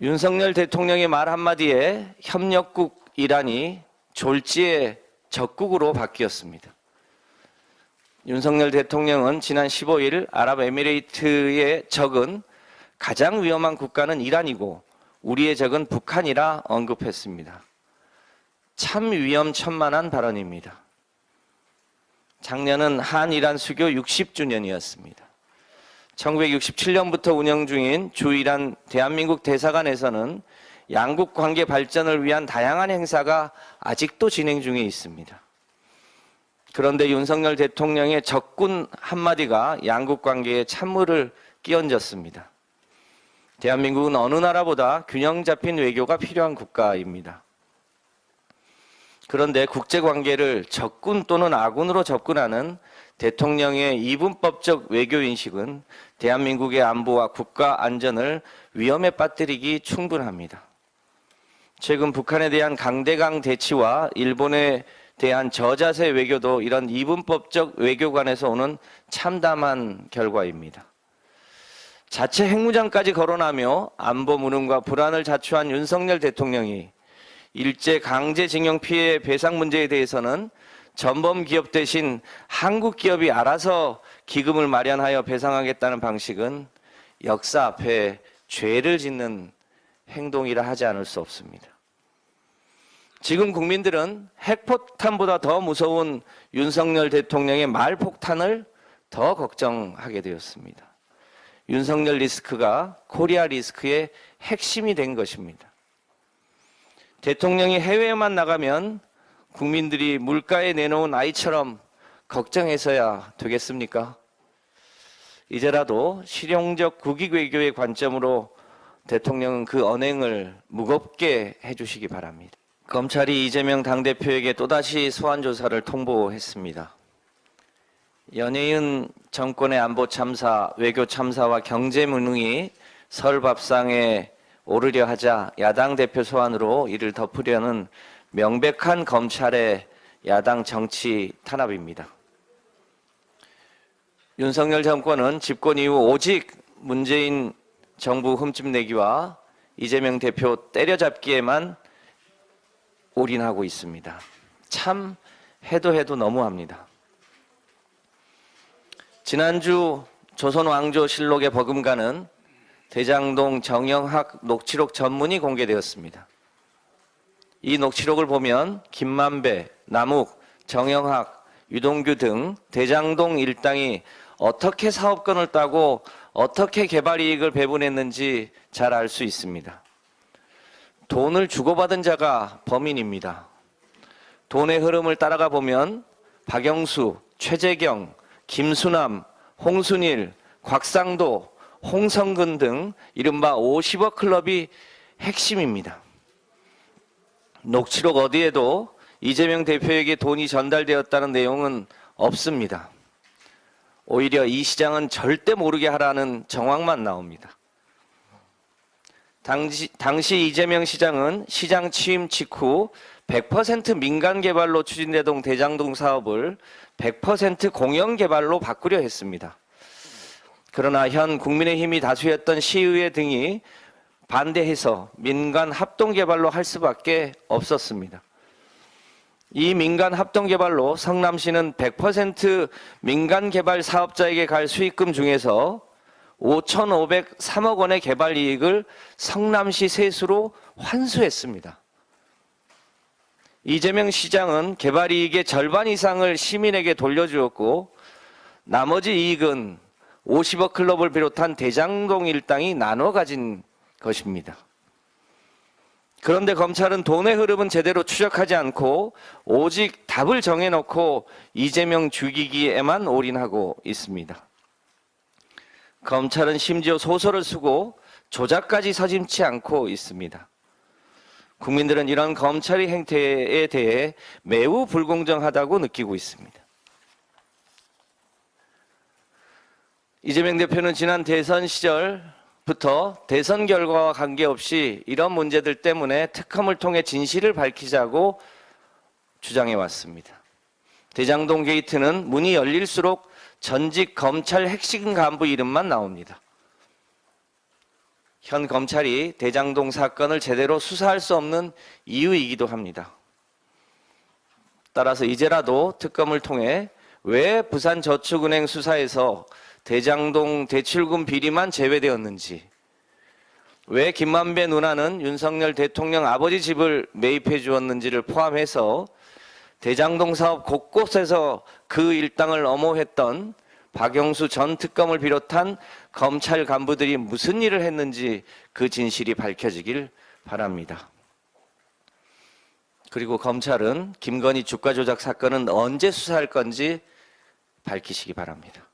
윤석열 대통령의 말 한마디에 협력국 이란이 졸지의 적국으로 바뀌었습니다. 윤석열 대통령은 지난 15일 아랍에미레이트의 적은 가장 위험한 국가는 이란이고 우리의 적은 북한이라 언급했습니다. 참 위험천만한 발언입니다. 작년은 한이란 수교 60주년이었습니다. 1967년부터 운영 중인 주이란 대한민국 대사관에서는 양국 관계 발전을 위한 다양한 행사가 아직도 진행 중에 있습니다. 그런데 윤석열 대통령의 적군 한마디가 양국 관계에 찬물을 끼얹었습니다. 대한민국은 어느 나라보다 균형 잡힌 외교가 필요한 국가입니다. 그런데 국제관계를 적군 또는 아군으로 접근하는 대통령의 이분법적 외교인식은 대한민국의 안보와 국가 안전을 위험에 빠뜨리기 충분합니다. 최근 북한에 대한 강대강 대치와 일본에 대한 저자세 외교도 이런 이분법적 외교관에서 오는 참담한 결과입니다. 자체 핵무장까지 거론하며 안보 무능과 불안을 자초한 윤석열 대통령이 일제 강제징용 피해 배상 문제에 대해서는 전범 기업 대신 한국 기업이 알아서 기금을 마련하여 배상하겠다는 방식은 역사 앞에 죄를 짓는 행동이라 하지 않을 수 없습니다. 지금 국민들은 핵폭탄보다 더 무서운 윤석열 대통령의 말폭탄을 더 걱정하게 되었습니다. 윤석열 리스크가 코리아 리스크의 핵심이 된 것입니다. 대통령이 해외에만 나가면 국민들이 물가에 내놓은 아이처럼 걱정해서야 되겠습니까? 이제라도 실용적 국익 외교의 관점으로 대통령은 그 언행을 무겁게 해주시기 바랍니다. 검찰이 이재명 당대표에게 또다시 소환조사를 통보했습니다. 연예인 정권의 안보 참사, 외교 참사와 경제 무능이 설 밥상에 오르려 하자 야당 대표 소환으로 이를 덮으려는 명백한 검찰의 야당 정치 탄압입니다. 윤석열 정권은 집권 이후 오직 문재인 정부 흠집내기와 이재명 대표 때려잡기에만 올인하고 있습니다. 참 해도 너무합니다. 지난주 조선왕조실록의 버금가는 대장동 정영학 녹취록 전문이 공개되었습니다. 이 녹취록을 보면 김만배, 남욱, 정영학, 유동규 등 대장동 일당이 어떻게 사업권을 따고 어떻게 개발 이익을 배분했는지 잘 알 수 있습니다. 돈을 주고받은 자가 범인입니다. 돈의 흐름을 따라가 보면 박영수, 최재경, 김수남, 홍순일, 곽상도, 홍성근 등 이른바 50억 클럽이 핵심입니다. 녹취록 어디에도 이재명 대표에게 돈이 전달되었다는 내용은 없습니다. 오히려 이 시장은 절대 모르게 하라는 정황만 나옵니다. 당시 이재명 시장은 시장 취임 직후 100% 민간 개발로 추진되던 대장동 사업을 100% 공영 개발로 바꾸려 했습니다. 그러나 현 국민의힘이 다수였던 시의회 등이 반대해서 민간 합동 개발로 할 수밖에 없었습니다. 이 민간 합동 개발로 성남시는 100% 민간 개발 사업자에게 갈 수익금 중에서 5,503억 원의 개발 이익을 성남시 세수로 환수했습니다. 이재명 시장은 개발 이익의 절반 이상을 시민에게 돌려주었고 나머지 이익은 50억 클럽을 비롯한 대장동 일당이 나눠 가진 것입니다. 그런데 검찰은 돈의 흐름은 제대로 추적하지 않고 오직 답을 정해놓고 이재명 죽이기에만 올인하고 있습니다. 검찰은 심지어 소설을 쓰고 조작까지 서슴지 않고 있습니다. 국민들은 이런 검찰의 행태에 대해 매우 불공정하다고 느끼고 있습니다. 이재명 대표는 지난 대선 시절부터 대선 결과와 관계없이 이런 문제들 때문에 특검을 통해 진실을 밝히자고 주장해 왔습니다. 대장동 게이트는 문이 열릴수록 전직 검찰 핵심 간부 이름만 나옵니다. 현 검찰이 대장동 사건을 제대로 수사할 수 없는 이유이기도 합니다. 따라서 이제라도 특검을 통해 왜 부산저축은행 수사에서 대장동 대출금 비리만 제외되었는지, 왜 김만배 누나는 윤석열 대통령 아버지 집을 매입해 주었는지를 포함해서 대장동 사업 곳곳에서 그 일당을 엄호했던 박영수 전 특검을 비롯한 검찰 간부들이 무슨 일을 했는지 그 진실이 밝혀지길 바랍니다. 그리고 검찰은 김건희 주가 조작 사건은 언제 수사할 건지 밝히시기 바랍니다.